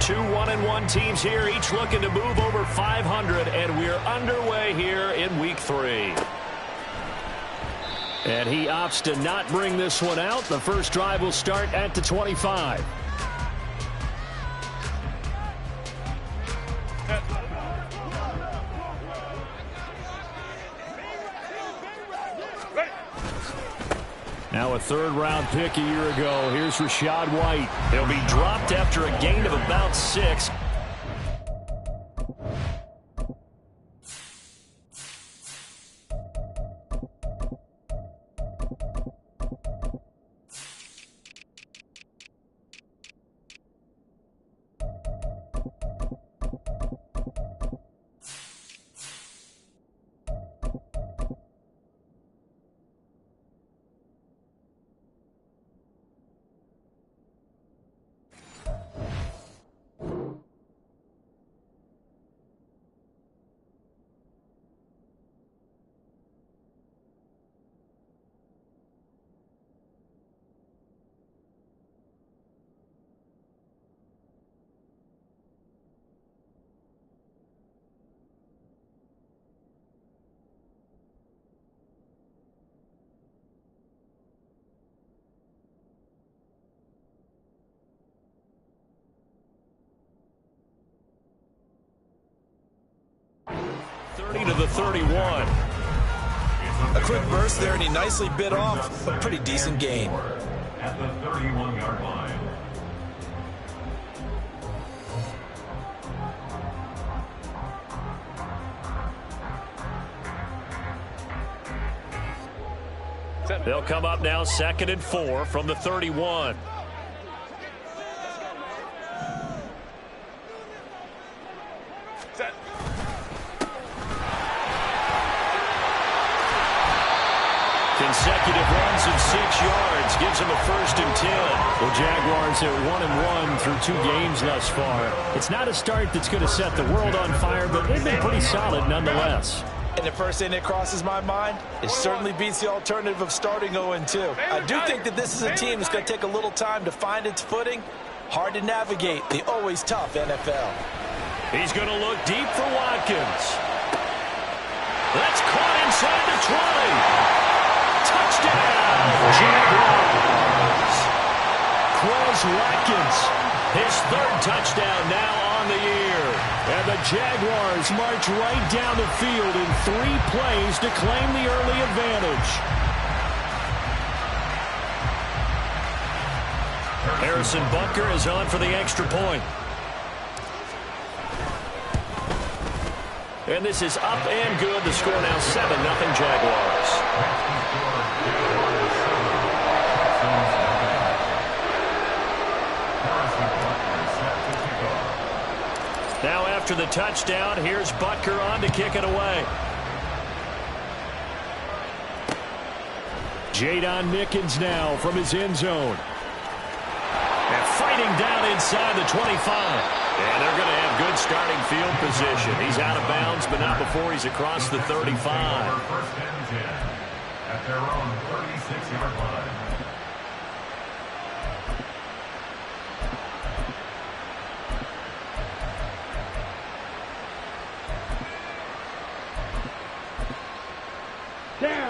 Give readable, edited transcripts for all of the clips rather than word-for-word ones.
Two 1-1 teams here, each looking to move over 500, and we're underway here in Week 3. And he opts to not bring this one out. The first drive will start at the 25. Now a third-round pick a year ago. Here's Rachaad White. He'll be dropped after a gain of about 6. To the 31. A quick burst there, and he nicely bit off a pretty decent gain. At the 31-yard line. They'll come up now 2nd and 4 from the 31. Consecutive runs of 6 yards gives him a 1st and 10. The Jaguars are 1-1 through 2 games thus far. It's not a start that's going to set the world on fire, but they've been pretty solid nonetheless. And the first thing that crosses my mind, it certainly beats the alternative of starting 0-2. I do think that this is a team that's going to take a little time to find its footing. Hard to navigate the always tough NFL. He's going to look deep for Watkins. That's caught inside the 20. Touchdown, Jaguars. Quez Watkins, his 3rd touchdown now on the year. And the Jaguars march right down the field in 3 plays to claim the early advantage. Harrison Butker is on for the extra point. And this is up and good. The score now 7-0 Jaguars. Now after the touchdown, here's Butker on to kick it away. Jadon Mickens now from his end zone. And fighting down inside the 25. And they're going to have good starting field position. He's out of bounds, but not before he's across the 35. 1st and 10 at their own 36-yard line.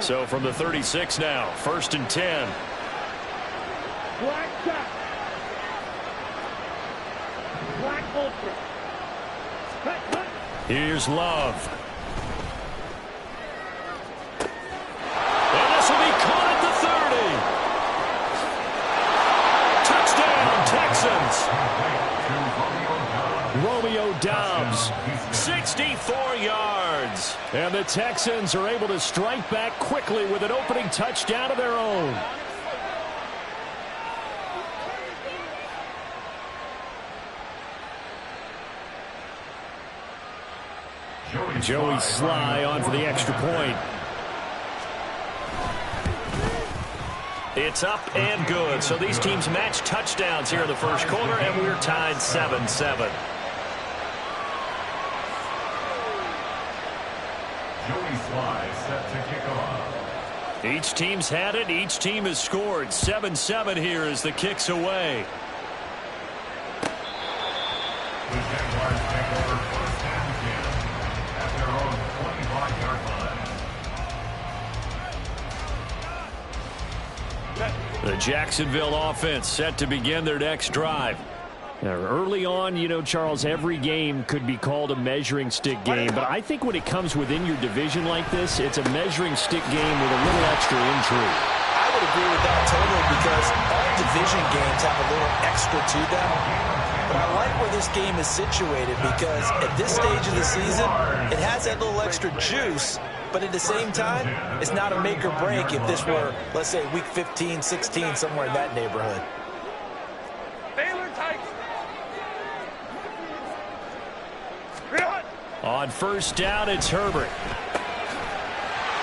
So from the 36 now, 1st and 10. Black shot. Black ultra. Here's Love. And this will be caught at the 30. Touchdown, Texans. Romeo Doubs, 64 yards. And the Texans are able to strike back quickly with an opening touchdown of their own. Joey Sly on for the extra point. It's up and good. So these teams match touchdowns here in the first quarter, and we're tied 7-7. Joey Sly set to kick off. Each team's had it. Each team has scored. 7-7 here as the kick's away. The Jaguars take over 1st and 10 at their own 25-yard line. The Jacksonville offense set to begin their next drive. Now, early on, you know, Charles, every game could be called a measuring stick game, but I think when it comes within your division like this, it's a measuring stick game with a little extra intrigue. I would agree with that totally because all division games have a little extra to them. But I like where this game is situated because at this stage of the season, it has that little extra juice, but at the same time, it's not a make or break if this were, let's say, week 15, 16, somewhere in that neighborhood. On first down, it's Herbert.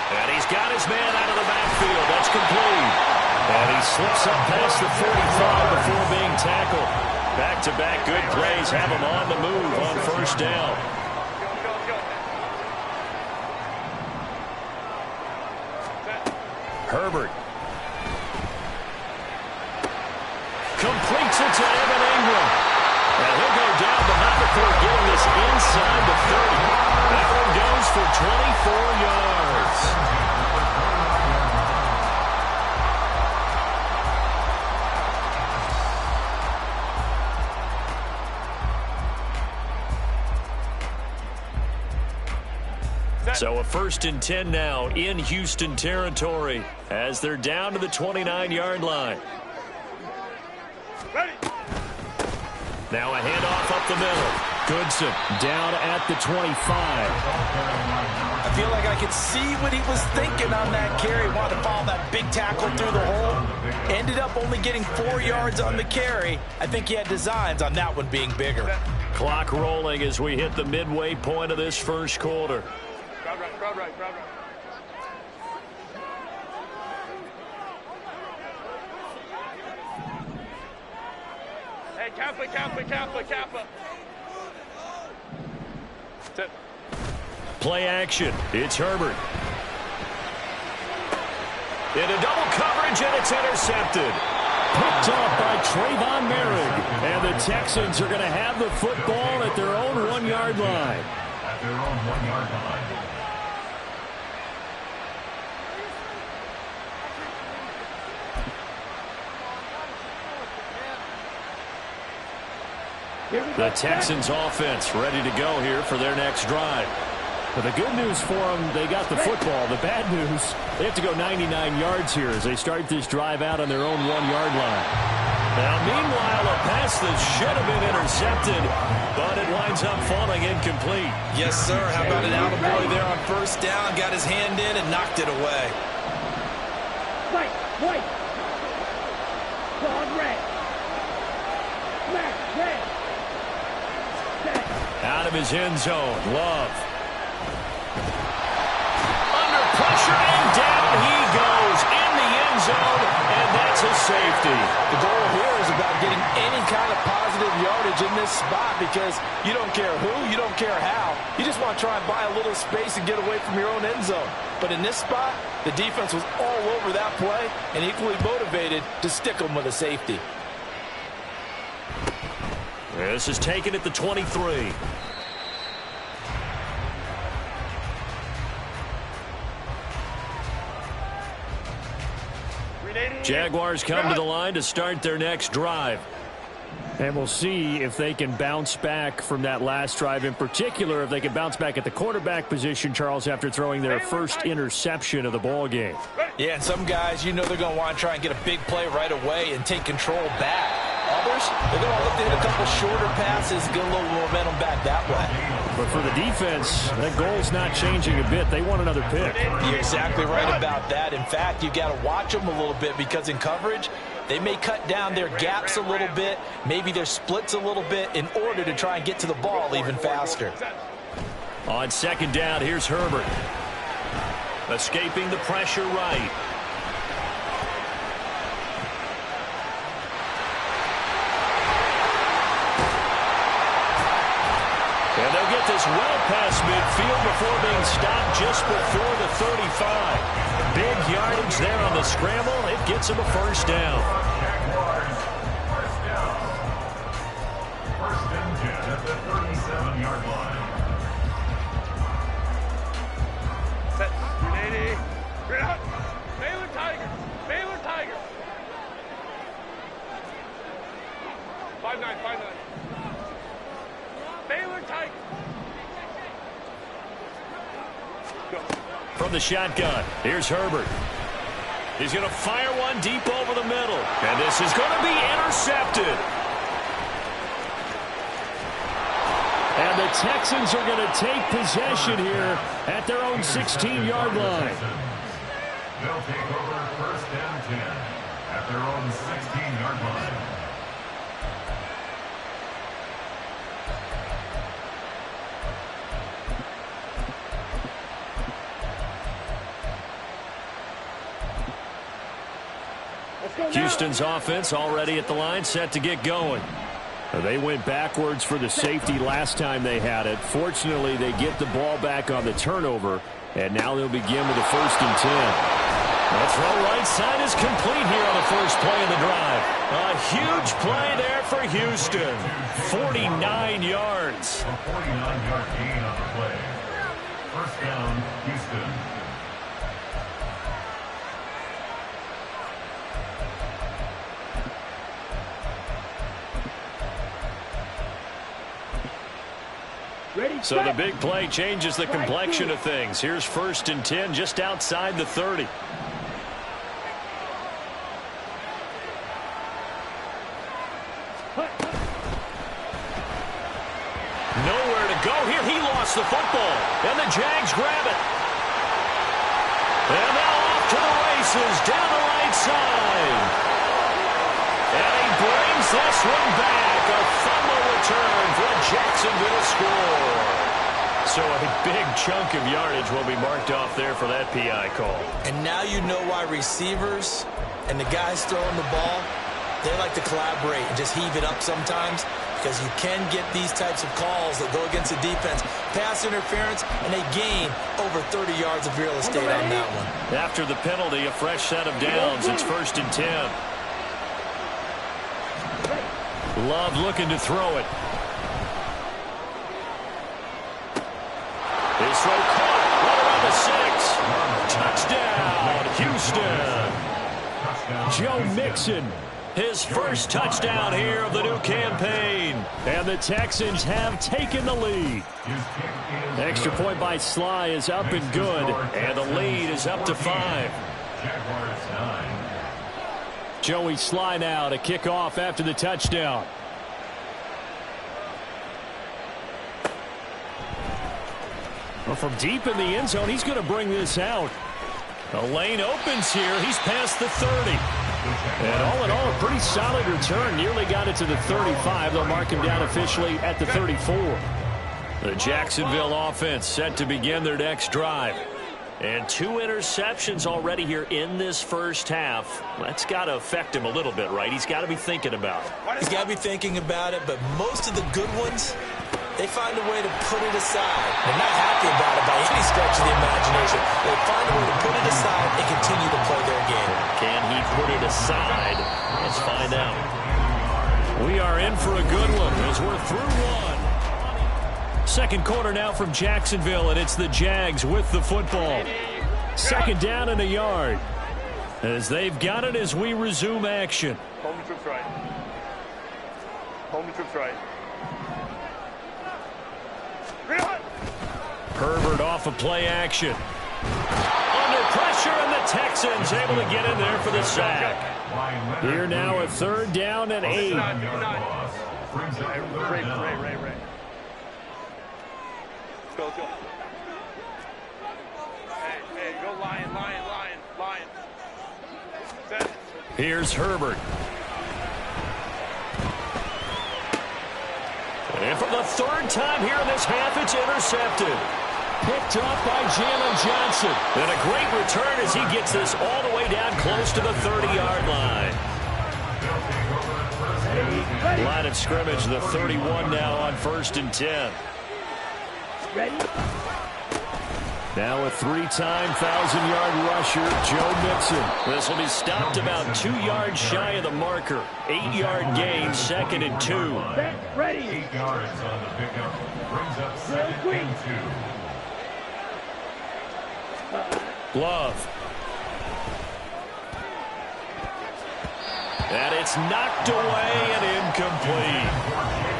And he's got his man out of the backfield. That's complete. And he slips up past the 45 before being tackled. Back-to-back good plays have him on the move on first down. Herbert. Completes it to Evan Ingram. And he'll go down behind before getting this inside the 30. That one goes for 24 yards. So a 1st and 10 now in Houston territory as they're down to the 29-yard line. Now a handoff up the middle. Goodson down at the 25. I feel like I could see what he was thinking on that carry. Wanted to follow that big tackle through the hole. Ended up only getting 4 yards on the carry. I think he had designs on that one being bigger. Clock rolling as we hit the midway point of this first quarter. Crowd right. Hey, Kappa. Play action. It's Herbert. Into double coverage, and it's intercepted. Picked off by Trayvon Merrick. And the Texans are going to have the football at their own 1-yard line. At their own 1-yard line. The Texans offense ready to go here for their next drive. But the good news for them, they got the football. The bad news, they have to go 99 yards here as they start this drive out on their own 1-yard line. Now, meanwhile, a pass that should have been intercepted, but it winds up falling incomplete. Yes, sir. How about an attaboy there on first down? Got his hand in and knocked it away. White. Dog red. Black, red. Out of his end zone, Love. Under pressure, and down he goes in the end zone, and that's a safety. The goal here is about getting any kind of positive yardage in this spot because you don't care who, you don't care how. You just want to try and buy a little space and get away from your own end zone. But in this spot, the defense was all over that play and equally motivated to stick them with a safety. This is taken at the 23. Jaguars come to the line to start their next drive. And we'll see if they can bounce back from that last drive. In particular, if they can bounce back at the quarterback position, Charles, after throwing their first interception of the ball game. Yeah, and some guys, you know they're going to want to try and get a big play right away and take control back. Others, they're going to look to hit a couple shorter passes, get a little momentum back that way. But for the defense, that goal's not changing a bit. They want another pick. You're exactly right about that. In fact, you got to watch them a little bit because in coverage, they may cut down their gaps a little bit, maybe their splits a little bit in order to try and get to the ball even faster. On second down, here's Herbert. Escaping the pressure right. And they'll get this well past midfield before being stopped just before the 35. Big yardage there on the scramble. It gets him a first down. First and 10 at the 5-9. Baylor tight. Go. From the shotgun, here's Herbert. He's going to fire one deep over the middle. And this is going to be intercepted. And the Texans are going to take possession here at their own 16-yard line. They'll take over first and 10 at their own 16-yard line. Houston's offense already at the line, set to get going. They went backwards for the safety last time they had it. Fortunately, they get the ball back on the turnover, and now they'll begin with a 1st and 10. The throw right side is complete here on the first play of the drive. A huge play there for Houston. 49 yards. A 49-yard gain on the play. First down, Houston. So the big play changes the complexion of things. Here's 1st and 10 just outside the 30. Nowhere to go here. He lost the football. And the Jags grab it. And now off to the races down the right side. And he brings this one back. A fumble return for a Jacksonville score. So a big chunk of yardage will be marked off there for that PI call. And now you know why receivers and the guys throwing the ball, they like to collaborate and just heave it up sometimes, because you can get these types of calls that go against the defense. Pass interference, and they gain over 30 yards of real estate on that one. After the penalty, a fresh set of downs. It's 1st and 10. Love looking to throw it. His throw caught right around the 6. Touchdown, Houston. Joe Mixon, his first touchdown here of the new campaign. And the Texans have taken the lead. Extra point by Sly is up and good. And the lead is up to 5. Jaguars 9. Joey Sly now to kick off after the touchdown. Well, from deep in the end zone, he's going to bring this out. The lane opens here. He's past the 30. And all in all, a pretty solid return. Nearly got it to the 35. They'll mark him down officially at the 34. The Jacksonville offense set to begin their next drive. And 2 interceptions already here in this first half. That's got to affect him a little bit, right? He's got to be thinking about it. He's got to be thinking about it, but most of the good ones, they find a way to put it aside. They're not happy about it by any stretch of the imagination. They find a way to put it aside and continue to play their game. Can he put it aside? Let's find out. We are in for a good one as we're through one. Second quarter now from Jacksonville, and it's the Jags with the football. 2nd down and a yard. As they've got it as we resume action. Home troops right. Home troops right. Herbert off of play action. Under pressure, and the Texans able to get in there for the sack. Here now a 3rd down and 8. Ray. Let's go. Hey, go Lion. Set. Here's Herbert. And for the 3rd time here in this half, it's intercepted. Picked up by Jalen Johnson. And a great return as he gets this all the way down close to the 30-yard line. Line of scrimmage, the 31 now on 1st and 10. Ready? Now a 3-time 1,000-yard rusher, Joe Mixon. This will be stopped about 2 yards shy of the marker. 8-yard gain, 2nd and 2. Ready. 8 yards on the pickup. Brings up 2nd and 2. Love. And it's knocked away and incomplete.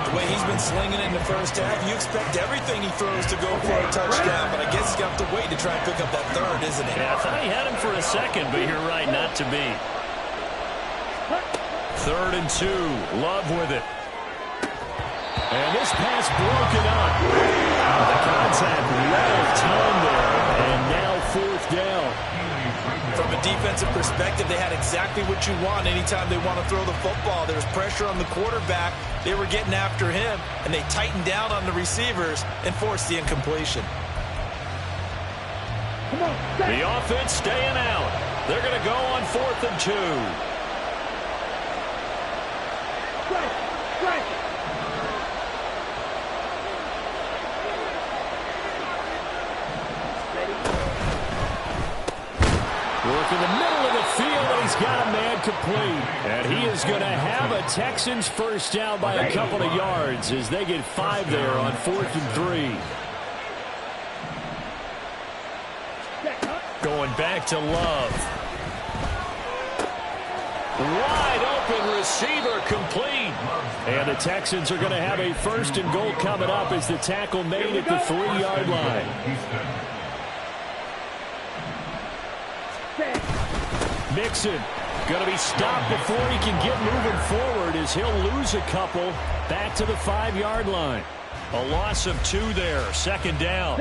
The way he's been slinging it in the first half, you expect everything he throws to go for a touchdown, but I guess he's got to wait to try and pick up that third, isn't it? Yeah, I thought he had him for a second, but you're right, not to be. 3rd and 2. Love with it. And this pass broken up. The contact well timed there, and now 4th down. From a defensive perspective, they had exactly what you want anytime they want to throw the football. There was pressure on the quarterback. They were getting after him, and they tightened down on the receivers and forced the incompletion. The offense staying out. They're going to go on 4th and 2. Work in the middle of the field, and he's got a man complete. And he is going to have a Texans first down by a couple of yards as they get 5 there on 4th and 3. Going back to Love. Wide open receiver complete. And the Texans are going to have a 1st and goal coming up as the tackle made at the 3-yard line. Mixon going to be stopped before he can get moving forward as he'll lose a couple back to the 5-yard line. A loss of 2 there, 2nd down.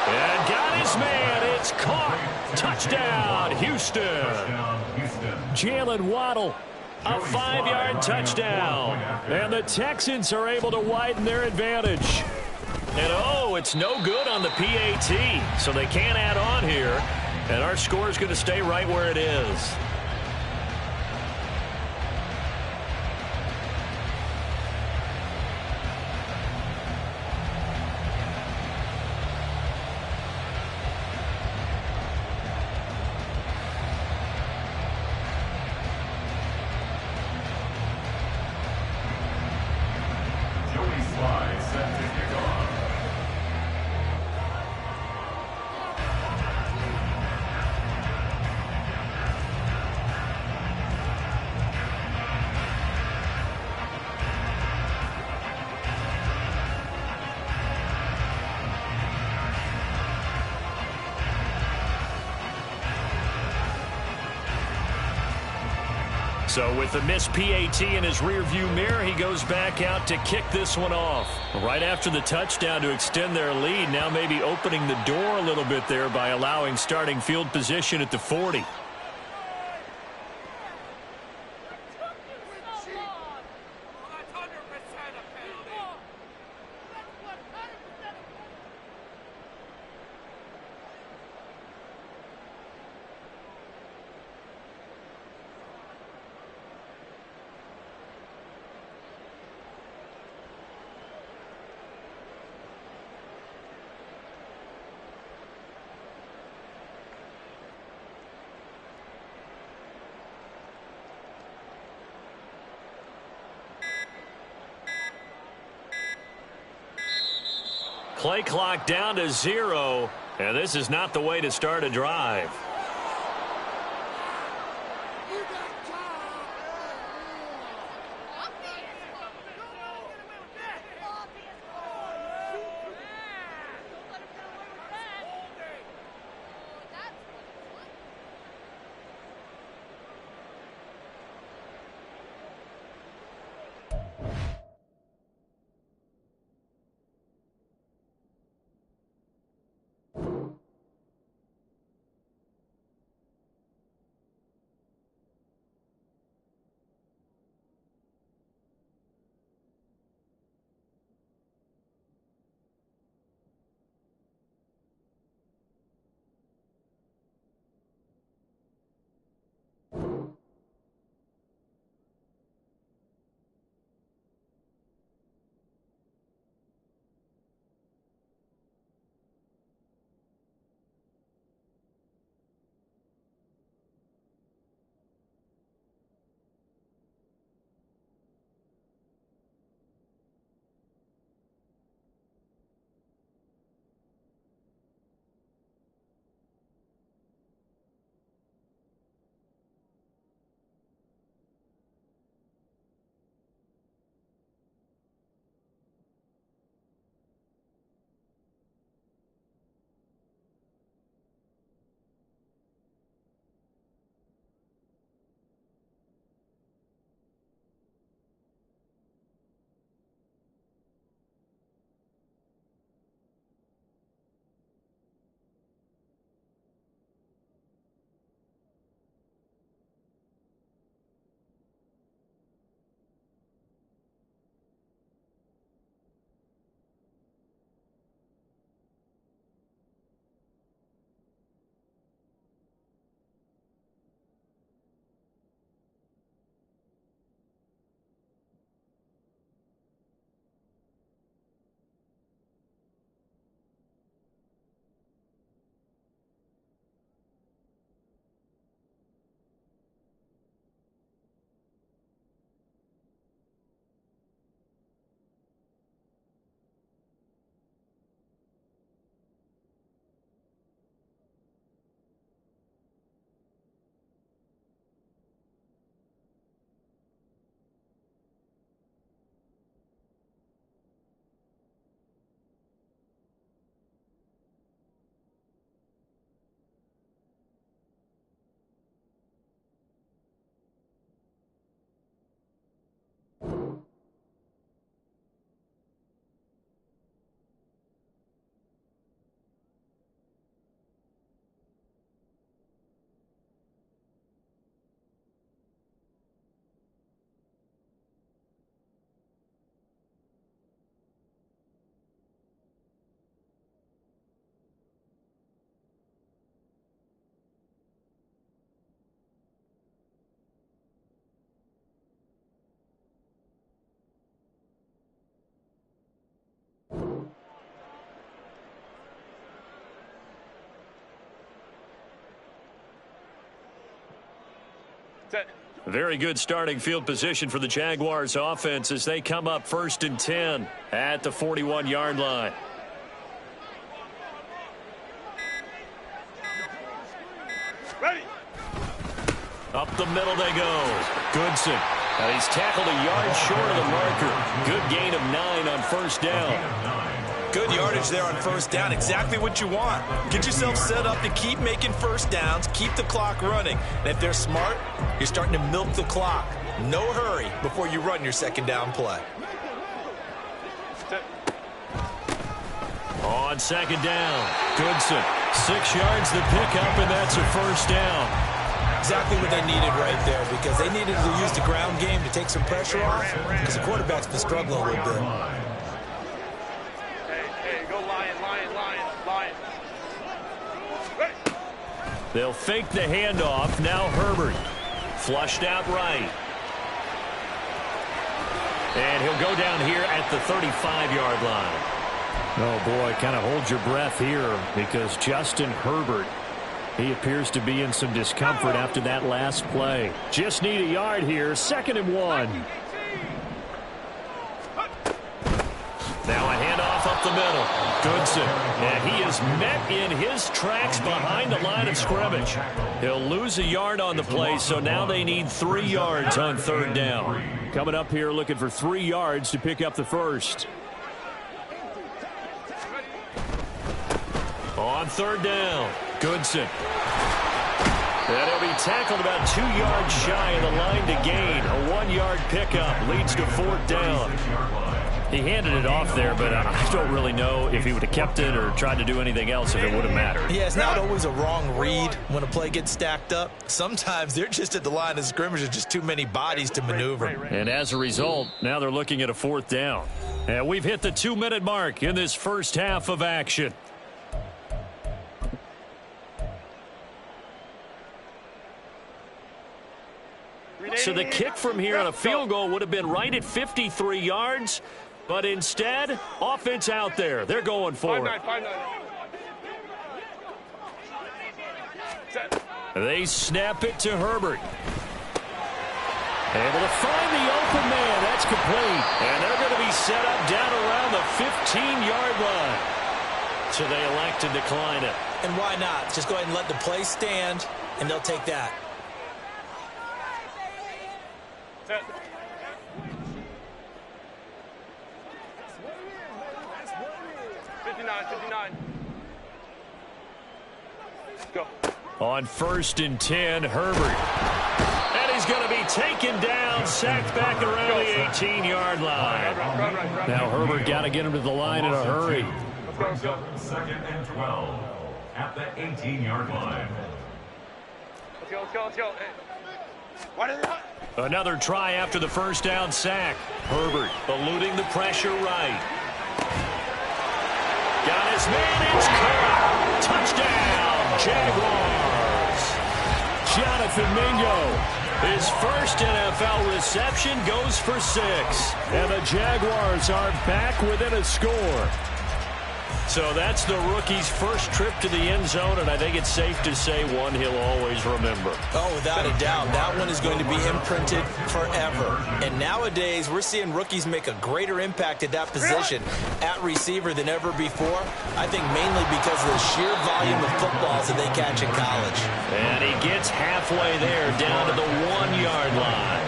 And got his man. It's caught. Touchdown, Houston. Jalen Waddle. A 5-yard touchdown. And the Texans are able to widen their advantage. And oh, it's no good on the PAT. So they can't add on here. And our score is going to stay right where it is. So with the missed PAT in his rearview mirror, he goes back out to kick this one off. Right after the touchdown to extend their lead, now maybe opening the door a little bit there by allowing starting field position at the 40. Play clock down to 0, and this is not the way to start a drive. Set. Very good starting field position for the Jaguars offense as they come up 1st and 10 at the 41-yard line. Ready. Up the middle they go. Goodson. He's tackled a yard short of the marker. Good gain of 9 on 1st down. Good yardage there on 1st down. Exactly what you want. Get yourself set up to keep making 1st downs, keep the clock running. And if they're smart, you're starting to milk the clock. No hurry before you run your 2nd down play. Set. On 2nd down, Goodson. 6 yards the pickup, and that's a 1st down. Exactly what they needed right there, because they needed to use the ground game to take some pressure off, because the quarterback's been struggling a little bit. Hey, go Lion. Ready. They'll fake the handoff. Now Herbert. Flushed out right. And he'll go down here at the 35-yard line. Oh, boy, kind of hold your breath here because Justin Herbert, he appears to be in some discomfort after that last play. Just need a yard here. 2nd and 1. Now a handoff up the middle. Goodson. And he is met in his tracks behind the line of scrimmage. He'll lose a yard on the play, so now they need 3 yards on 3rd down. Coming up here looking for 3 yards to pick up the 1st. On 3rd down, Goodson. And he'll be tackled about 2 yards shy of the line to gain. A 1-yard pickup leads to 4th down. He handed it off there, but I don't really know if he would have kept it or tried to do anything else if it would have mattered. Yeah, it's not always a wrong read when a play gets stacked up. Sometimes they're just at the line of scrimmage. There's just too many bodies to maneuver. And as a result, now they're looking at a 4th down. And we've hit the 2-minute mark in this first half of action. So the kick from here on a field goal would have been right at 53 yards. But instead, offense out there. They're going for it. 5-9. Set. They snap it to Herbert. Able to find the open man. That's complete. And they're going to be set up down around the 15-yard line. So they elect to decline it. And why not? Just go ahead and let the play stand, and they'll take that. Set. Go. On 1st and 10, Herbert. And he's going to be taken down, sacked back around the 18-yard line. Run. Now Herbert got to get him to the line in a hurry. Let's go. 2nd and 12 at the 18-yard line. Let's go. Hey. Why did they? Another try after the 1st down sack. Herbert eluding the pressure right. Got his man. It's caught. Touchdown, Jaguars. Jonathan Mingo. His first NFL reception goes for 6. And the Jaguars are back within a score. So that's the rookie's first trip to the end zone, and I think it's safe to say one he'll always remember. Oh, without a doubt. That one is going to be imprinted forever. And nowadays, we're seeing rookies make a greater impact at that position at receiver than ever before. I think mainly because of the sheer volume of footballs that they catch in college. And he gets halfway there, down to the 1-yard line.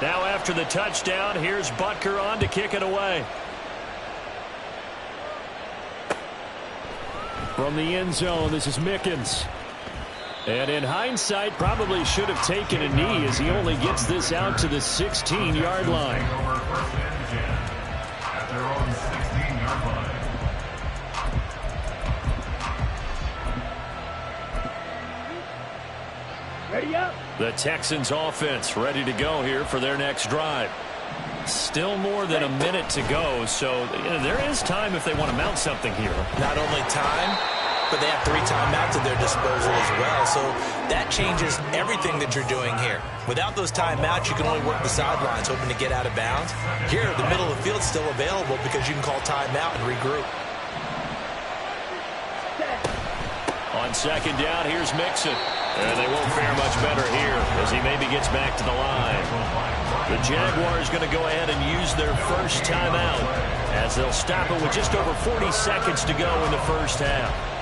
Now after the touchdown, here's Butker on to kick it away. From the end zone, this is Mickens. And in hindsight, probably should have taken a knee as he only gets this out to the 16-yard line. At their own 16-yard line. Ready up. The Texans offense ready to go here for their next drive. Still more than a minute to go, so there is time if they want to mount something here. Not only time, but they have 3 timeouts at their disposal as well. So that changes everything that you're doing here. Without those timeouts, you can only work the sidelines, hoping to get out of bounds. Here, the middle of the field is still available because you can call timeout and regroup. On second down, here's Mixon. And they won't fare much better here as he maybe gets back to the line. The Jaguars going to go ahead and use their first timeout as they'll stop it with just over 40 seconds to go in the first half.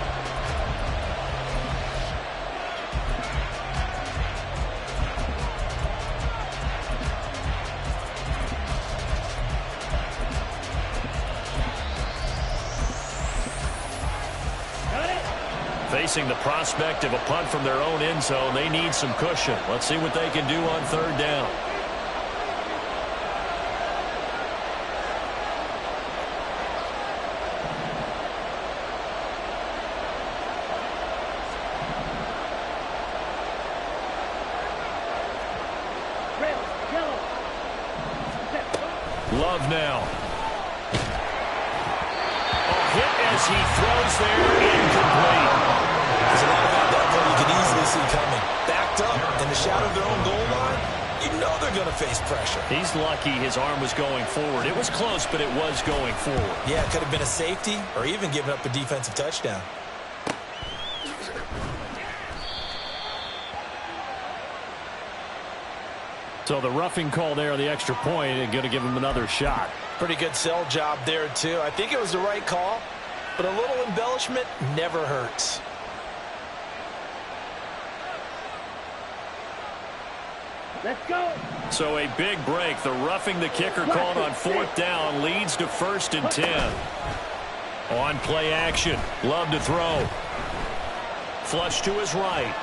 Facing the prospect of a punt from their own end zone, they need some cushion. Let's see what they can do on third down. Love now. Hit as he throws there, incomplete. There's a lot about that play you can easily see coming. Backed up in the shadow of their own goal line, you know they're going to face pressure. He's lucky his arm was going forward. It was close, but it was going forward. Yeah, it could have been a safety or even given up a defensive touchdown. So the roughing call there on the extra point and going to give him another shot. Pretty good sell job there, too. I think it was the right call, but a little embellishment never hurts. Let's go. So a big break. The roughing the kicker called on fourth down leads to 1st and 10. On play action. Love to throw. Flush to his right.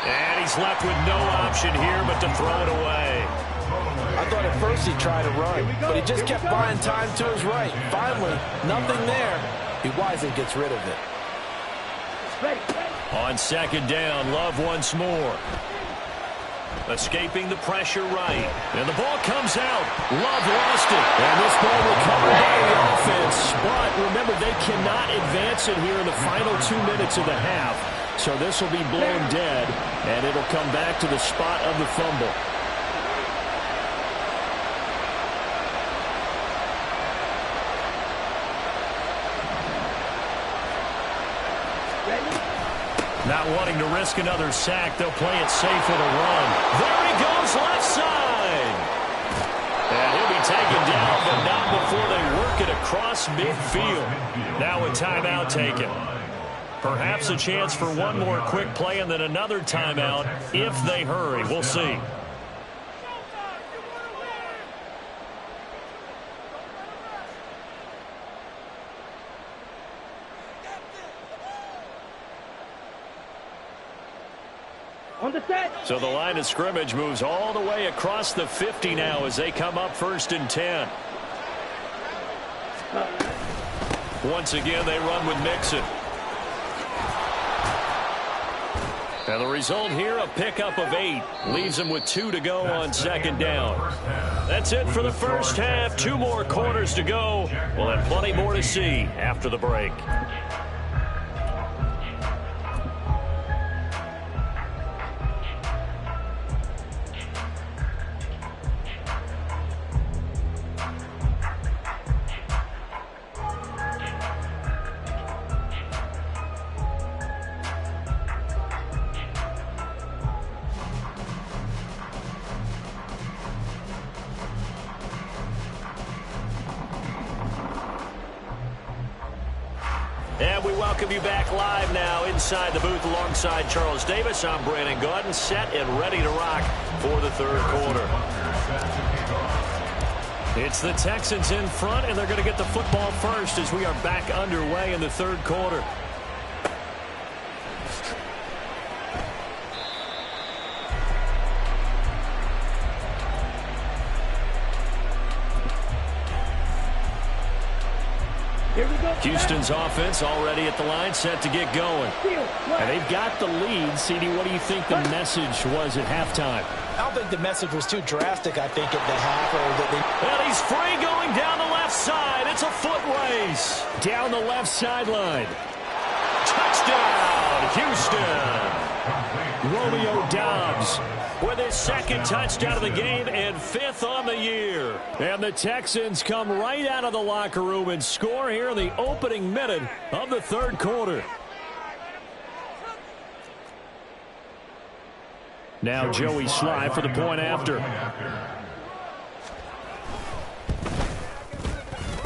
And he's left with no option here but to throw it away. I thought at first he tried to run, but he just kept buying time to his right. Finally, nothing there. He wisely gets rid of it. On second down, Love once more. Escaping the pressure right. And the ball comes out. Love lost it. And this ball recovered by the offense. But remember, they cannot advance it here in the final 2 minutes of the half. So this will be blown dead, and it'll come back to the spot of the fumble. Not wanting to risk another sack, they'll play it safe with a run. There he goes, left side. And he'll be taken down, but not before they work it across midfield. Now a timeout taken. Perhaps a chance for one more quick play and then another timeout if they hurry. We'll see. So the line of scrimmage moves all the way across the 50 now as they come up 1st and 10. Once again, they run with Mixon. And the result here, a pickup of 8. Leaves them with 2 to go on second down. That's it for the first half. 2 more quarters to go. We'll have plenty more to see after the break. And we welcome you back live now inside the booth alongside Charles Davis. I'm Brandon Gaudin, set and ready to rock for the third quarter. It's the Texans in front, and they're going to get the football first as we are back underway in the third quarter. Houston's offense already at the line, set to get going. And they've got the lead. CD, what do you think the message was at halftime? I don't think the message was too drastic, I think, at the half. And he's free going down the left side. It's a foot race. Down the left sideline. Touchdown, Houston. Romeo Doubs with his second touchdown of the game and 5th on the year. And the Texans come right out of the locker room and score here in the opening minute of the third quarter. Now Joey Sly for the point after.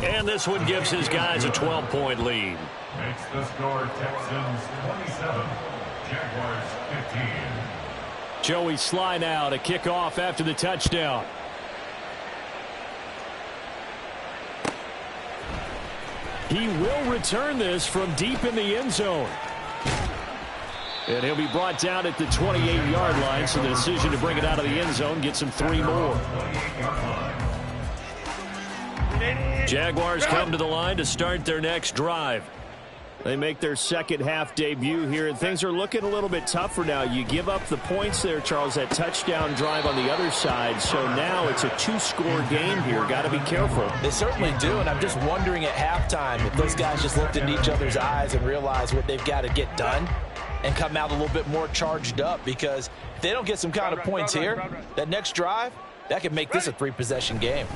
And this one gives his guys a 12-point lead. Makes the score Texans 27, Jaguars 15. Joey Sly now to kick off after the touchdown. He will return this from deep in the end zone. And he'll be brought down at the 28-yard line, so the decision to bring it out of the end zone gets him 3 more. Jaguars come to the line to start their next drive. They make their second half debut here, and things are looking a little bit tougher now. You give up the points there, Charles, that touchdown drive on the other side. So now it's a 2-score game here. Got to be careful. They certainly do, and I'm just wondering at halftime if those guys just looked into each other's eyes and realized what they've got to get done and come out a little bit more charged up, because if they don't get some kind of points here, that next drive, that could make this a 3-possession game.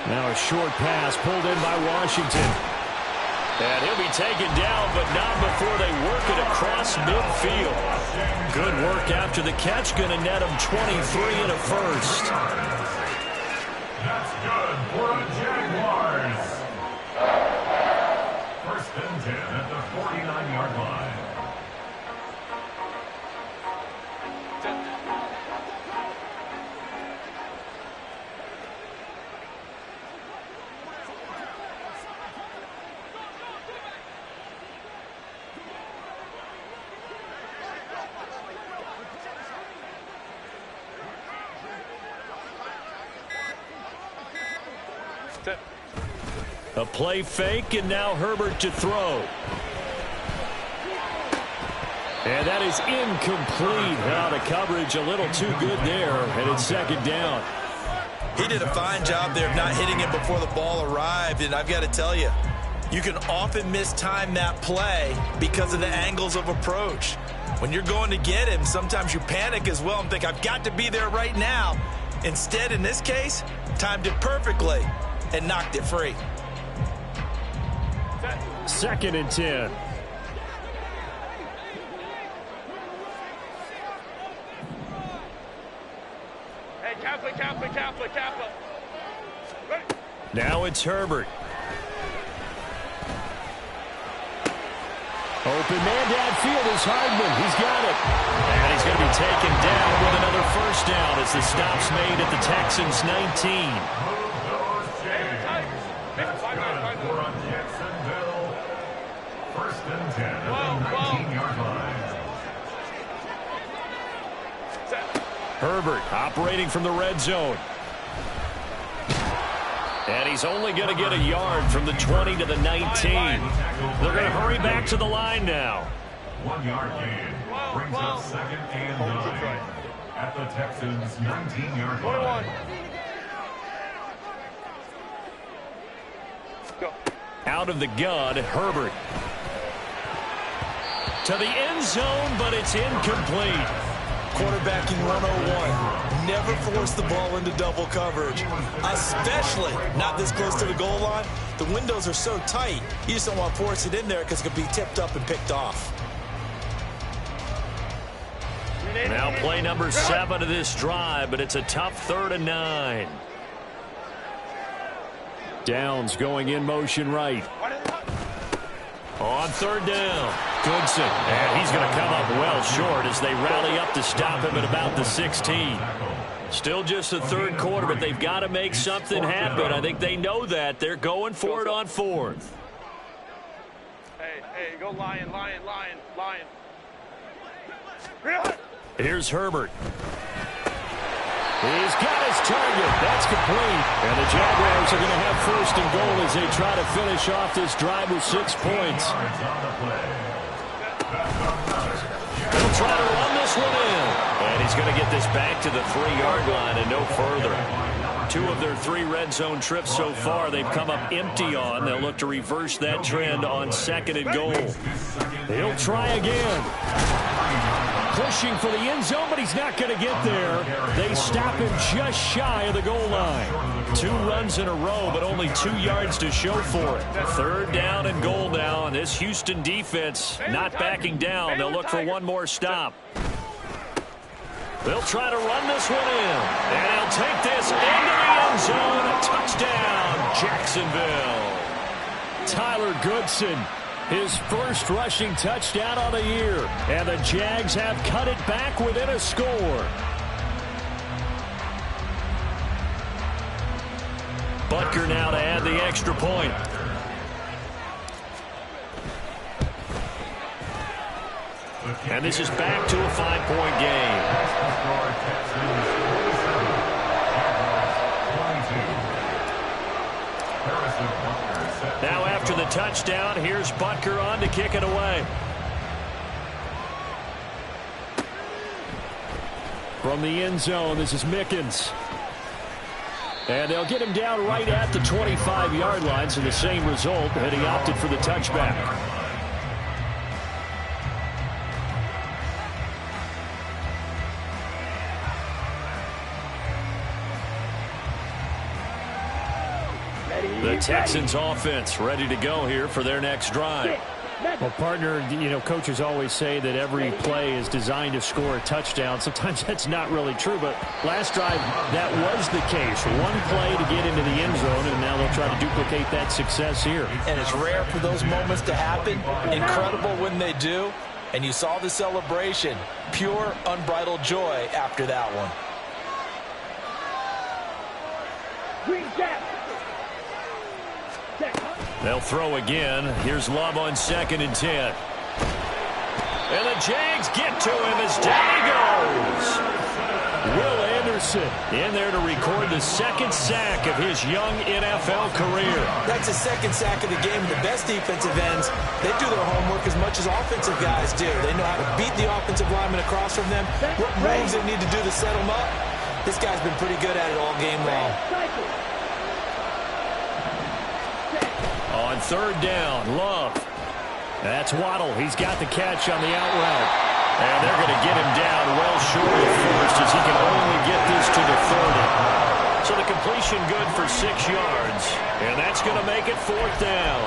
Now a short pass pulled in by Washington. And he'll be taken down, but not before they work it across midfield. Good work after the catch. Going to net him 23 and a first. That's good for the Jaguars. First and 10 at the 49-yard line. A play fake, and now Herbert to throw. And that is incomplete. Now the coverage a little too good there, and it's second down. He did a fine job there of not hitting him before the ball arrived, and I've got to tell you, you can often mistime that play because of the angles of approach. When you're going to get him, sometimes you panic as well and think, I've got to be there right now. Instead, in this case, timed it perfectly and knocked it free. Second and 10. Hey, Kappa. Ready? Now it's Herbert. Open man downfield is Hardman. He's got it. And he's going to be taken down with another first down as the stop's made at the Texans 19. First and 10 at the 19-yard line. Herbert operating from the red zone. And he's only going to get a yard from the 20 to the 19. They're going to hurry back to the line now. 1 yard gain brings up second and 9 at the Texans 19-yard line. Go. Out of the gun, Herbert. To the end zone, but it's incomplete. Quarterbacking 101. Never force the ball into double coverage, especially not this close to the goal line. The windows are so tight, you just don't want to force it in there because it could be tipped up and picked off. Now play number 7 of this drive, but it's a tough 3rd and 9. Downs going in motion right. On 3rd down, Goodson. And he's going to come up well short as they rally up to stop him at about the 16. Still just the 3rd quarter, but they've got to make something happen. I think they know that. They're going for it on 4th. Hey, go Lion. Here's Herbert. He's got his target. That's complete. And the Jaguars are going to have 1st and goal as they try to finish off this drive with 6 points. He'll try to run this one in. And he's going to get this back to the 3-yard line and no further. 2 of their 3 red zone trips so far they've come up empty on. They'll look to reverse that trend on 2nd and goal. He'll try again. pushing for the end zone, but he's not going to get there. They stop him just shy of the goal line. 2 runs in a row, but only 2 yards to show for it. 3rd down and goal now, and this Houston defense not backing down. They'll look for one more stop. They'll try to run this one in, and he'll take this into the end zone. A touchdown, Jacksonville. Tyler Goodson, his first rushing touchdown on the year, and the Jags have cut it back within a score. Butker now to add the extra point. And this is back to a 5-point game. Now after the touchdown, here's Butker on to kick it away. From the end zone, this is Mickens. And they'll get him down right at the 25-yard line, so the same result, and he opted for the touchback. The Texans offense ready to go here for their next drive. Well, partner, coaches always say that every play is designed to score a touchdown. Sometimes that's not really true, but last drive, that was the case. One play to get into the end zone, and now they'll try to duplicate that success here. And it's rare for those moments to happen. Incredible when they do. And you saw the celebration. Pure, unbridled joy after that one. They'll throw again. Here's Love on 2nd and 10. And the Jags get to him as down he goes. Will Anderson in there to record the 2nd sack of his young NFL career. That's the 2nd sack of the game. The best defensive ends, they do their homework as much as offensive guys do. They know how to beat the offensive lineman across from them, what moves they need to do to set them up. This guy's been pretty good at it all game long. On 3rd down, Love. That's Waddle. He's got the catch on the out route. And they're going to get him down well short of first as he can only get this to the 30. So the completion good for 6 yards. And that's going to make it 4th down.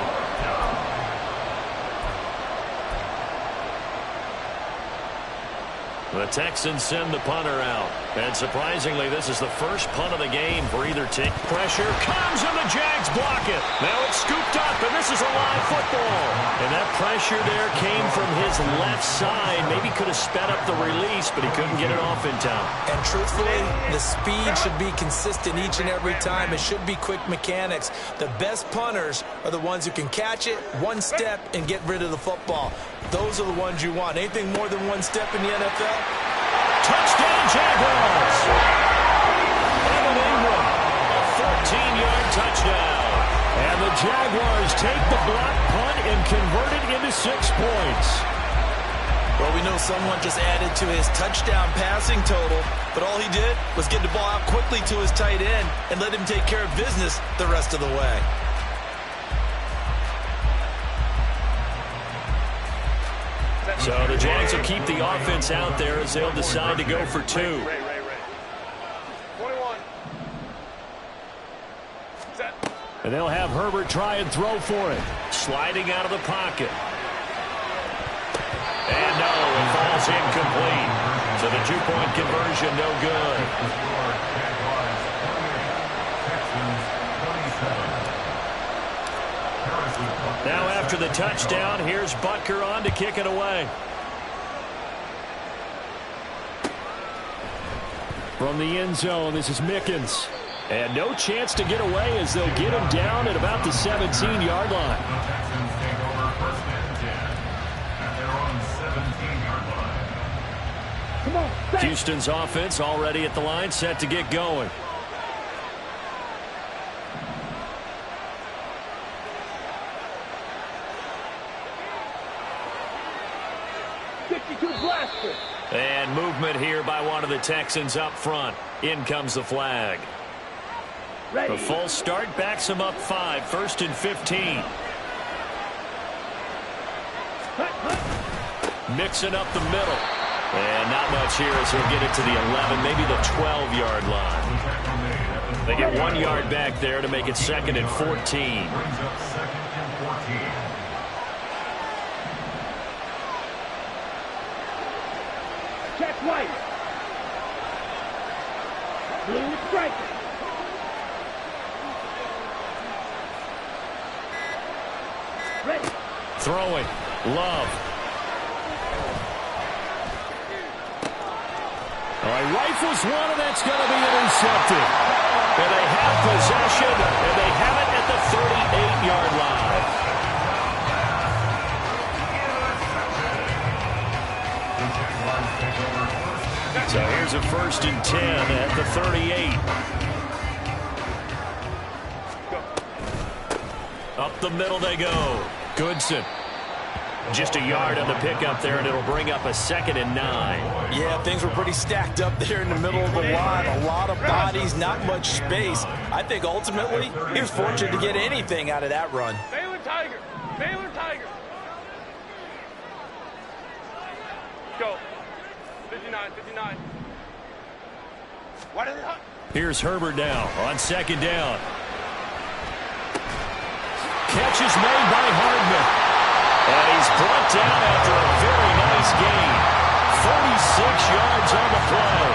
The Texans send the punter out. And surprisingly, this is the first punt of the game for either team. Pressure comes and the Jags block it. Now it's scooped up and this is a live football. And that pressure there came from his left side. Maybe could have sped up the release, but he couldn't get it off in time. And truthfully, the speed should be consistent each and every time. It should be quick mechanics. The best punters are the ones who can catch it, one step, and get rid of the football. Those are the ones you want. Anything more than one step in the NFL? Touchdown, Jaguars! Evan Ingram, a 14-yard touchdown. And the Jaguars take the block punt and convert it into 6 points. Well, we know someone just added to his touchdown passing total, but all he did was get the ball out quickly to his tight end and let him take care of business the rest of the way. So the Jags will keep the offense out there as they'll decide to go for 2. 21. And they'll have Herbert try and throw for it. Sliding out of the pocket. And no, it falls incomplete. So the 2-point conversion, no good. Now after the touchdown, here's Butker on to kick it away. From the end zone, this is Mickens. And no chance to get away as they'll get him down at about the 17-yard line. Houston's offense already at the line, set to get going. And movement here by one of the Texans up front. In comes the flag. The full start backs him up 5, 1st and 15. Mixing up the middle. And not much here as he'll get it to the 11, maybe the 12-yard line. They get 1 yard back there to make it 2nd and 14. Brings up 2nd and 14. Check right. Blue strike. Ready. Throwing. Love. All right, rifles one, and that's going to be intercepted. And they have possession, and they have it at the 38-yard line. So here's a 1st and 10 at the 38. Up the middle they go. Goodson. Just a yard on the pickup there, and it'll bring up a 2nd and 9. Yeah, things were pretty stacked up there in the middle of the line. A lot of bodies, not much space. I think ultimately he was fortunate to get anything out of that run. Baylor Tiger. Baylor Tiger. Go. 59, 59. What is it? Here's Herbert now on 2nd down. Catch is made by Hardman. And he's brought down after a very nice gain. 46 yards on the play.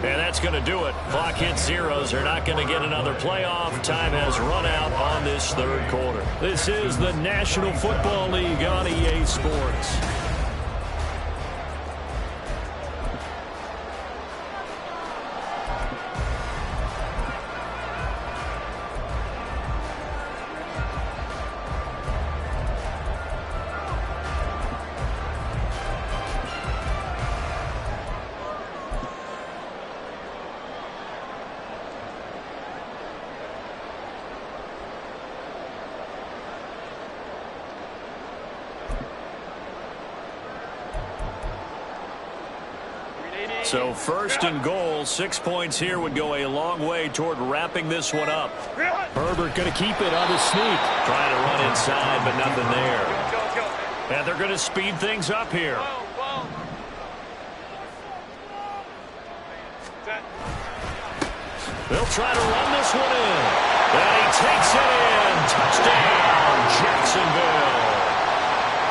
And that's going to do it. Clock hits zeros. They're not going to get another playoff. Time has run out on this 3rd quarter. This is the National Football League on EA Sports. So 1st and goal, 6 points here would go a long way toward wrapping this one up. Herbert going to keep it on the sneak. Trying to run inside, but nothing there. And they're going to speed things up here. They'll try to run this one in. And he takes it in. Touchdown, Jacksonville.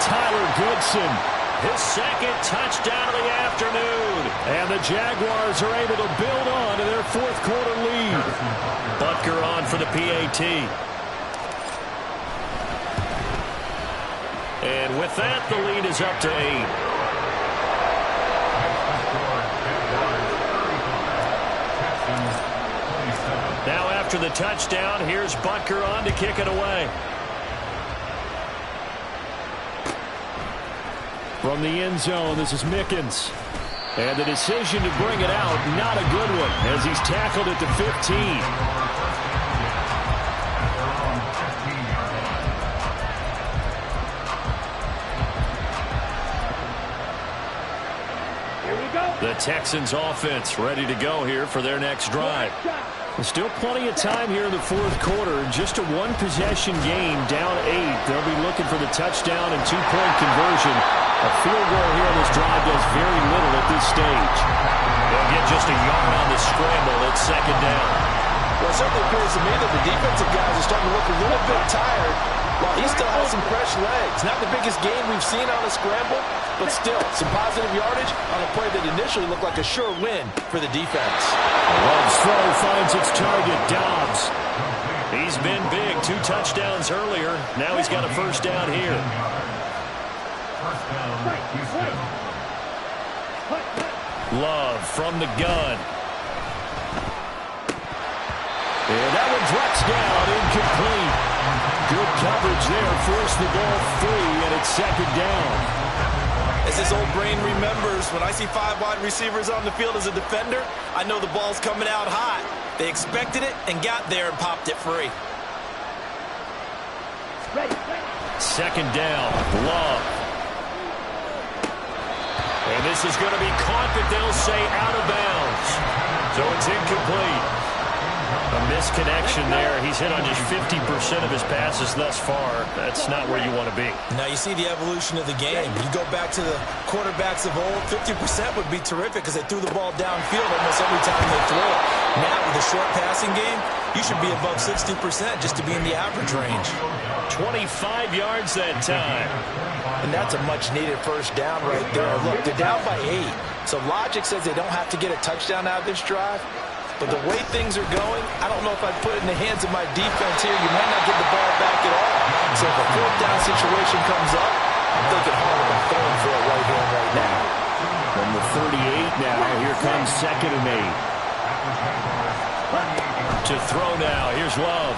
Tyler Goodson. His 2nd touchdown of the afternoon. And the Jaguars are able to build on to their 4th quarter lead. Butker on for the PAT. And with that, the lead is up to 8. Now after the touchdown, here's Butker on to kick it away. From the end zone, this is Mickens. And the decision to bring it out, not a good one, as he's tackled at the 15. Here we go. The Texans offense ready to go here for their next drive. There's still plenty of time here in the 4th quarter. Just a 1-possession game, down 8. They'll be looking for the touchdown and 2-point conversion. A field goal here on this drive does very little at this stage. They'll get just a yard on the scramble at 2nd down. Well, it certainly appears to me that the defensive guys are starting to look a little bit tired while he still has some fresh legs. Not the biggest game we've seen on a scramble, but still some positive yardage on a play that initially looked like a sure win for the defense. Love's throw finds its target, Dobbs. He's been big, 2 touchdowns earlier. Now he's got a 1st down here. Love from the gun. And that one drops down, incomplete. Good coverage there, forced the ball free, and it's 2nd down. As his old brain remembers, when I see 5 wide receivers on the field as a defender, I know the ball's coming out hot. They expected it and got there and popped it free. 2nd down, Love. And this is going to be caught, but they'll say out of bounds. So it's incomplete. A misconnection there. He's hit on just 50% of his passes thus far. That's not where you want to be. Now you see the evolution of the game. You go back to the quarterbacks of old, 50% would be terrific because they threw the ball downfield almost every time they throw it. Now with the short passing game, you should be above 60% just to be in the average range. 25 yards that time. And that's a much-needed first down right there. Look, they're down by 8. So logic says they don't have to get a touchdown out of this drive. But the way things are going, I don't know if I'd put it in the hands of my defense here. You might not get the ball back at all. So if a fourth down situation comes up, I'm thinking hard about going for it right here and right now. From the 38 now, here comes 2nd and 8. To throw now, here's Love.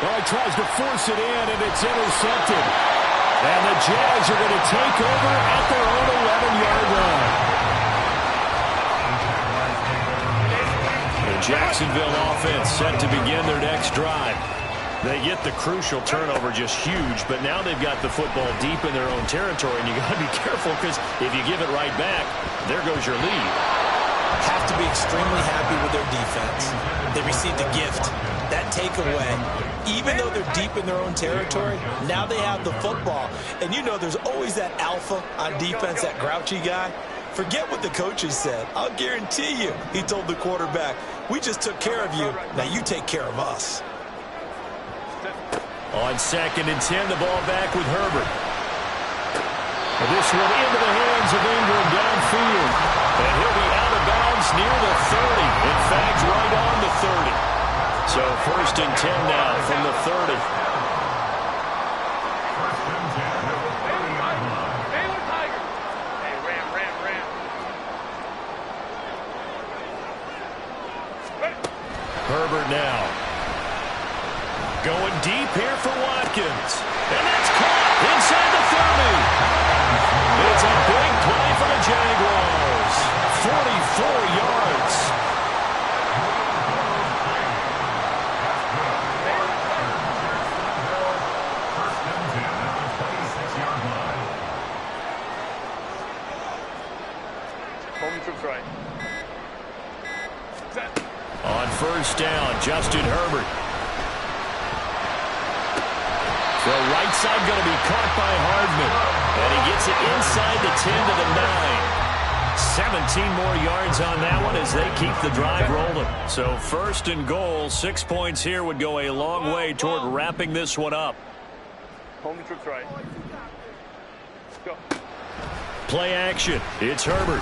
Well, he tries to force it in, and it's intercepted. And the Jags are going to take over at their own 11-yard line. The Jacksonville offense set to begin their next drive. They get the crucial turnover, just huge, but now they've got the football deep in their own territory, and you got to be careful because if you give it right back, there goes your lead. Have to be extremely happy with their defense. They received a gift. That takeaway, even though they're deep in their own territory, now they have the football. And you know there's always that alpha on defense, that grouchy guy. Forget what the coaches said. I'll guarantee you, he told the quarterback, we just took care of you. Now you take care of us. On 2nd and 10, the ball back with Herbert. This one into the hands of Ingram downfield. And he'll be out of bounds near the 30. In fact, right on the 30. So 1st and 10 now from the 30. Herbert now. Going deep here for Watkins. And that's caught inside the 30. It's a big play for the Jaguars. 44 yards. On 1st down, Justin Herbert. The right side going to be caught by Hardman. And he gets it inside the 10 to the 9. 17 more yards on that one as they keep the drive rolling. So 1st and goal, 6 points here would go a long way toward wrapping this one up. Home trips right. Go. Play action. It's Herbert.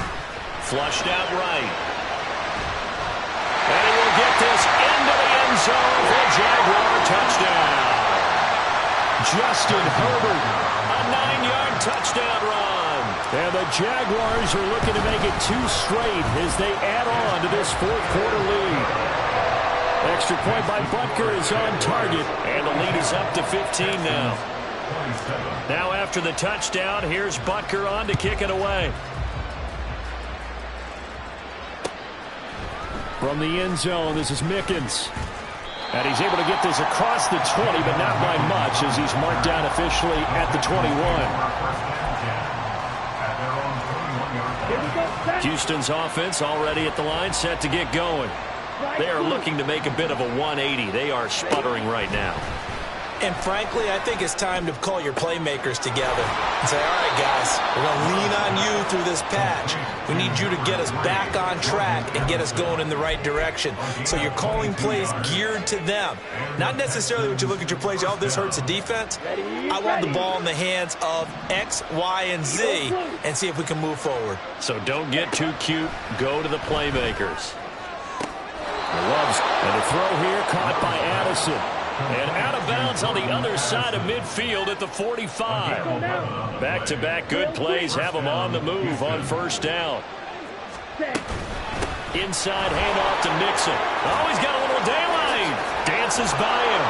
Flushed out right. And he will get this into the end zone for a Jaguar touchdown. Justin Herbert, a 9-yard touchdown run. And the Jaguars are looking to make it 2 straight as they add on to this 4th quarter lead. Extra point by Butker is on target, and the lead is up to 15 now. Now after the touchdown, here's Butker on to kick it away. From the end zone, this is Mickens. And he's able to get this across the 20, but not by much as he's marked down officially at the 21. Houston's offense already at the line, set to get going. They are looking to make a bit of a 180. They are sputtering right now. And frankly, I think it's time to call your playmakers together and say, all right, guys, we're going to lean on you through this patch. We need you to get us back on track and get us going in the right direction. So you're calling plays geared to them. Not necessarily when you look at your plays, oh, this hurts the defense. I want the ball in the hands of X, Y, and Z and see if we can move forward. So don't get too cute. Go to the playmakers. Loves, and a throw here caught by Addison. And out of bounds on the other side of midfield at the 45. Back-to-back good plays have him on the move on 1st down. Inside handoff to Nixon. Oh, he's got a little daylight. Dances by him.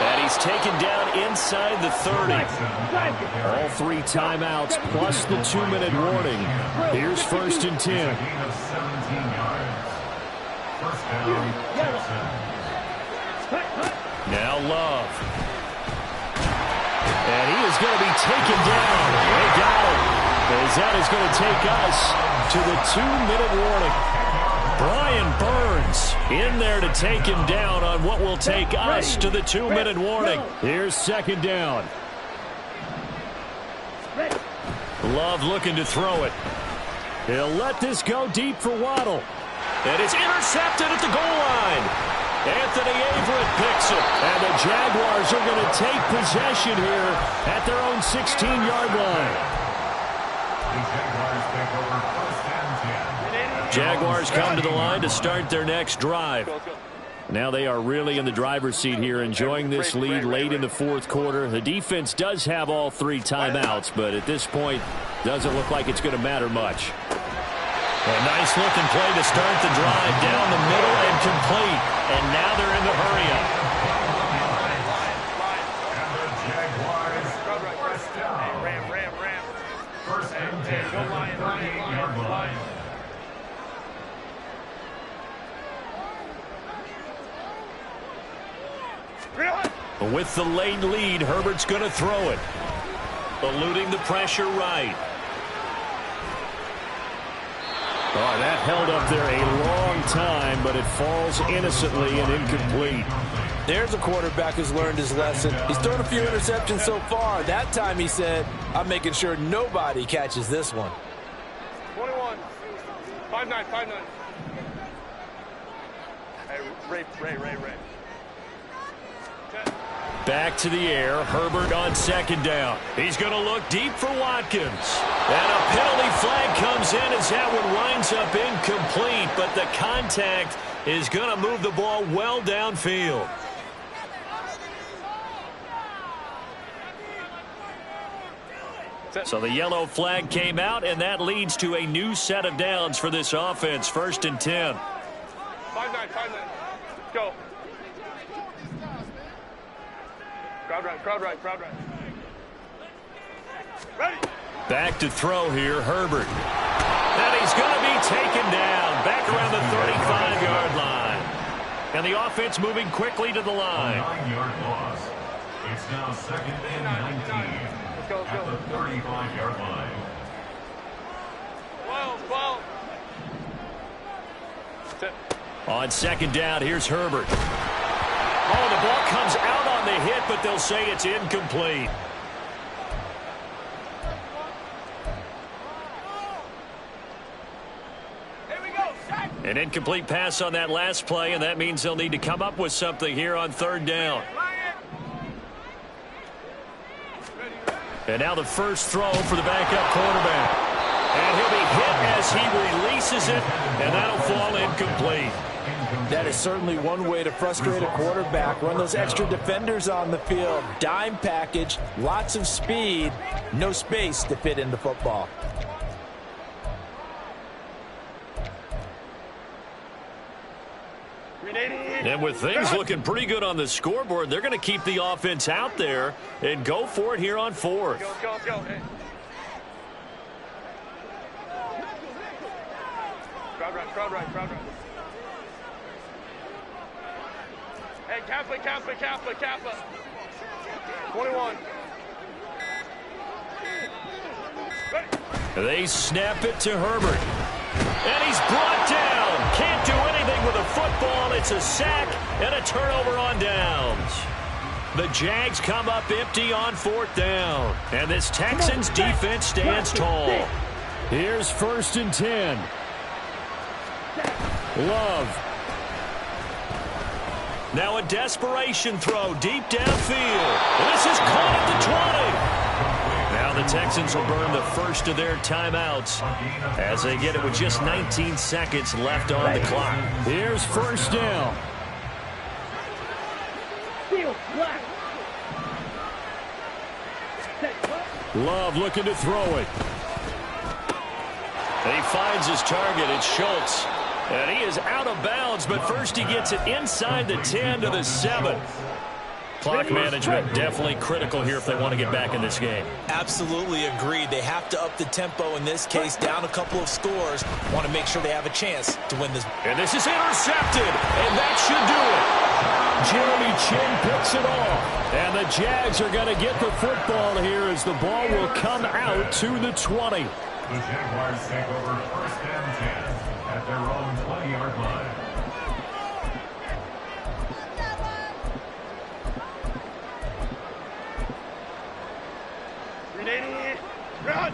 And he's taken down inside the 30. All 3 timeouts plus the 2-minute warning. Here's 1st and 10. Now Love. And he is going to be taken down. They got him. As that is going to take us to the 2-minute warning. Brian Burns in there to take him down on what will take us to the 2-minute warning. Here's second down. Love looking to throw it. He'll let this go deep for Waddle. And it's intercepted at the goal line. Anthony Averett picks it. And the Jaguars are going to take possession here at their own 16-yard line. The Jaguars take over first and 10. Jaguars come to the line to start their next drive. Now they are really in the driver's seat here, enjoying this lead late in the fourth quarter. The defense does have all 3 timeouts, but at this point, doesn't look like it's going to matter much. A nice looking play to start the drive down the middle and complete. And now they're in the hurry-up. And the Jaguars first down. Ram. First and 10 at the 38-yard line. With the late lead, Herbert's going to throw it. Eluding the pressure right. Oh, that held up there a long time, but it falls innocently and incomplete. There's a quarterback who's learned his lesson. He's thrown a few interceptions so far. That time he said, I'm making sure nobody catches this one. 21. 5-9. Hey, Ray. Back to the air. Herbert on second down. He's going to look deep for Watkins. And a penalty flag comes in as that one winds up incomplete, but the contact is going to move the ball well downfield. So the yellow flag came out, and that leads to a new set of downs for this offense. First and 10. 5-9. Go. Crowd right. Ready. Back to throw here, Herbert. And he's going to be taken down back around the 35-yard line. And the offense moving quickly to the line. 9-yard loss. It's now second and 19 at the 35-yard line. 12. On second down, here's Herbert. Oh, the ball comes out on the hit, but they'll say it's incomplete. An incomplete pass on that last play, and that means they'll need to come up with something here on third down. And now the first throw for the backup quarterback. And he'll be hit as he releases it, and that'll fall incomplete. That is certainly one way to frustrate a quarterback. Run those extra defenders on the field. Dime package, lots of speed, no space to fit in the football. And with things looking pretty good on the scoreboard, they're going to keep the offense out there and go for it here on fourth. Let's go. Hey. Crowd right. Hey, Kappa. 21. Ready. They snap it to Herbert. And he's brought down. Can't do anything with a football. It's a sack and a turnover on downs. The Jags come up empty on fourth down. And this Texans defense stands tall. Here's first and 10. Love. Now a desperation throw deep downfield. This is caught at the 20. Now the Texans will burn the first of their timeouts as they get it with just 19 seconds left on the clock. Here's first down. Love looking to throw it. He finds his target. It's Schultz. And he is out of bounds, but first he gets it inside the 10 to the 7. Clock management definitely critical here if they want to get back in this game. Absolutely agreed. They have to up the tempo in this case, down a couple of scores. Want to make sure they have a chance to win this. And this is intercepted, and that should do it. Jeremy Chin picks it off. And the Jags are going to get the football here as the ball will come out to the 20. The Jaguars take over 1st and 10 at their own 20-yard line.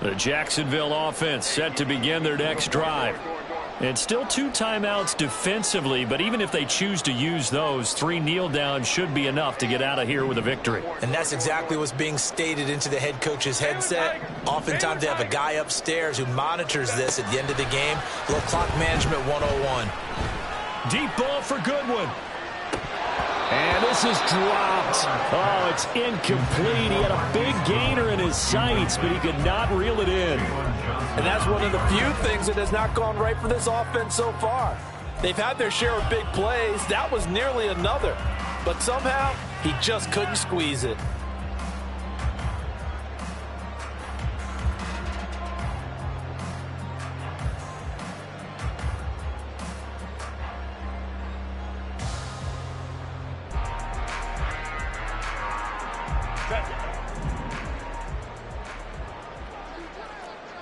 The Jacksonville offense set to begin their next drive. And still 2 timeouts defensively, but even if they choose to use those, 3 kneel downs should be enough to get out of here with a victory. And that's exactly what's being stated into the head coach's headset. Oftentimes they have a guy upstairs who monitors this at the end of the game. A little clock management 101. Deep ball for Goodwin. And this is dropped. Oh, it's incomplete. He had a big gainer in his sights, but he could not reel it in. And that's one of the few things that has not gone right for this offense so far. They've had their share of big plays. That was nearly another. But somehow, he just couldn't squeeze it.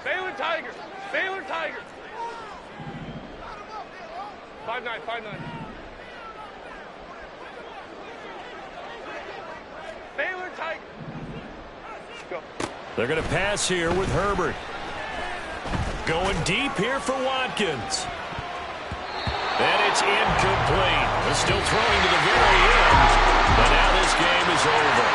Baylor Tiger. Baylor Tiger. 5'9", 5'9". Baylor Tiger. Let's go. They're going to pass here with Herbert. Going deep here for Watkins. And it's incomplete. They're still throwing to the very end. But now this game is over.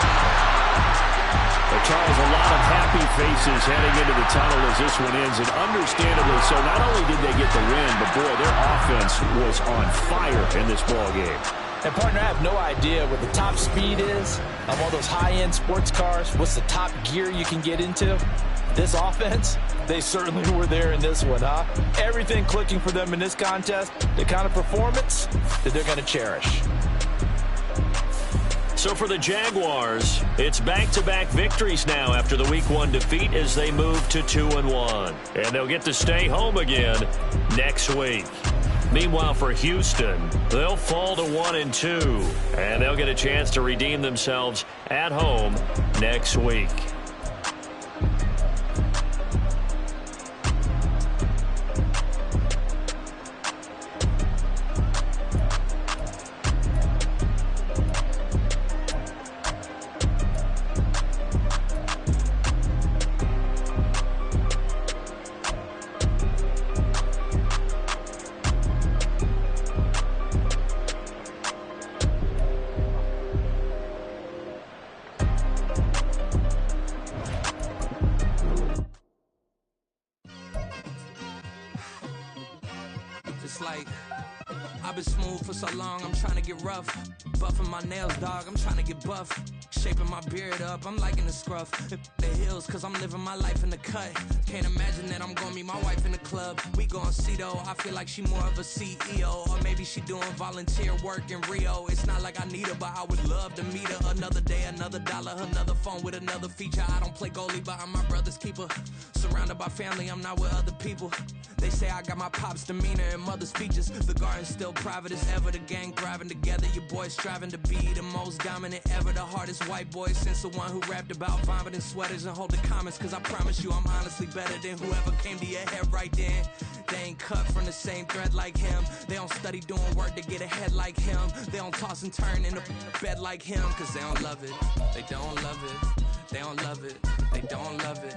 But Charles, a lot of happy faces heading into the tunnel as this one ends, and understandably so. Not only did they get the win, but boy, their offense was on fire in this ball game. And partner, I have no idea what the top speed is on one of those high-end sports cars. What's the top gear you can get into? This offense, they certainly were there in this one, huh? Everything clicking for them in this contest, the kind of performance that they're going to cherish. So for the Jaguars, it's back-to-back victories now after the Week 1 defeat as they move to 2-1. And they'll get to stay home again next week. Meanwhile, for Houston, they'll fall to 1-2, and they'll get a chance to redeem themselves at home next week. It's like, I've been smooth for so long, I'm trying to get rough. Buffing my nails, dog, I'm trying to get buff. Shaping my beard up, I'm liking the scruff. The hills, cause I'm living my life in the cut. Can't imagine that I'm gonna meet my wife in the club. We gon' see though, I feel like she more of a CEO. Or maybe she doing volunteer work in Rio. It's not like I need her, but I would love to meet her. Another day, another dollar, another phone with another feature. I don't play goalie, but I'm my brother's keeper. Surrounded by family, I'm not with other people. They say I got my pop's demeanor and mother's features. The garden's still private as ever, the gang thriving together. Your boys striving to be the most dominant ever. The hardest white boy since the one who rapped about vomiting sweaters and holding comments. Cause I promise you I'm honestly better than whoever came to your head right then. They ain't cut from the same thread like him. They don't study doing work to get ahead like him. They don't toss and turn in a bed like him. Cause they don't love it, they don't love it. They don't love it, they don't love it.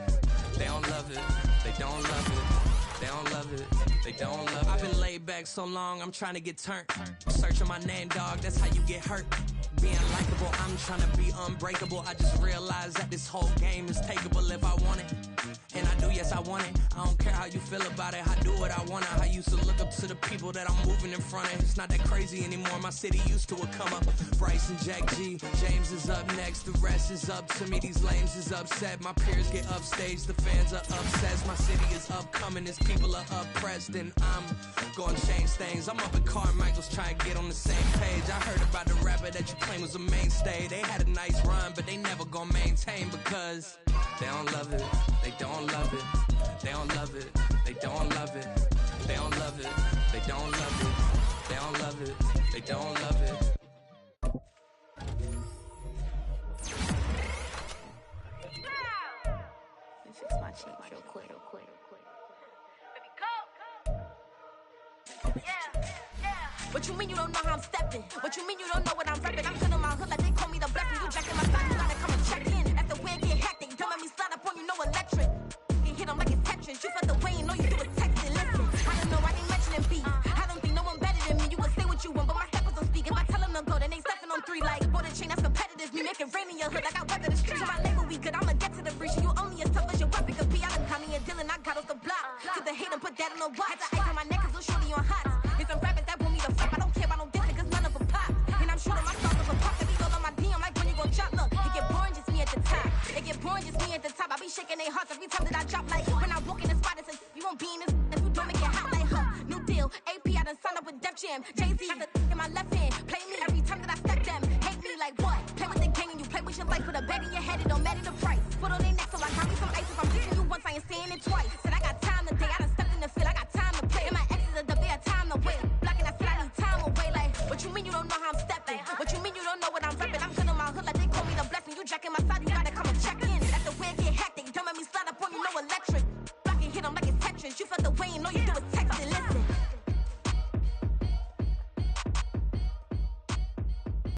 They don't love it, they don't love it. They don't love it, they don't love it. I've been laid back so long, I'm trying to get turned. Searching my name, dog, that's how you get hurt. Being likable, I'm trying to be unbreakable. I just realized that this whole game is takeable if I want it. And I do, yes, I want it. I don't care how you feel about it, I do what I want it. I used to look up to the people that I'm moving in front of. It's not that crazy anymore, my city used to a come up. Bryce and Jack G, James is up next, the rest is up to me. These lames is upset, my peers get upstage, the fans are upset. My city is upcoming, as people are oppressed, and I'm gonna change things. I'm up at Carmichael's trying to get on the same page. I heard about the rapper that you claim was a mainstay. They had a nice run, but they never gonna maintain because they don't love it, they don't love it, they don't love it, they don't love it, they don't love it, they don't love it, they don't love it, they don't love it. What you mean you don't know how I'm stepping? What you mean you don't know what I'm repping? I'm good on my hood like they call me the blessing. You jacking my side, you gotta come and check in. That's the way it get hectic. Don't make me slide up on you, no electric. You hit them like it's Tetris. You felt the way, you know you do it texting. Listen, I don't know, I ain't mentioning beef. I don't think no one better than me. You can say what you want, but my steppers don't speak. If I tell them to go, then they stepping on 3 like bought a chain that's competitive. Me make it rain in your hood like I weather the streets. My label we good, I'ma get to the breach. You only as tough as your weapon could be. I done Tommy and Dylan, I got off the block. To the hate and put that on the watch. Had the ice on my neck, cause little shorty on hot. Here's some rappers that want me to flop. I don't care about no dick, cause none of them pop. And I'm shooting my songs with a pop. They be all on my DM like when you gon' drop. Look, it get boring, just me at the top. It get boring, just me at the top. I be shaking their hearts every time that I drop. Like when I walk in the spot, it says you won't be in this if you don't make it hot like her. New deal, AP, I done signed up with Def Jam. Jay-Z got the in my left hand. Play me every time that I step them. Hate me like what? Play with the gang and you play with your life. Put a bag in your head, it don't matter the price. Put on their neck, so I got me some ice. If I'm dissing you once, I ain't saying it twice. Said I got time today, I done stepped in the field, I got time to play. And my exes are up, they had time to wait. Blocking, I said I need time away. Like, what you mean you don't know how I'm stepping? What you mean you don't know what I'm repping? I'm good on my hood like they call me the blessing. You jacking my side, you gotta come and check in. That's the way it get hectic. Don't make me slide up on you, no electric. Blocking, hit them like it's Tetris. You felt the way, you know you do it.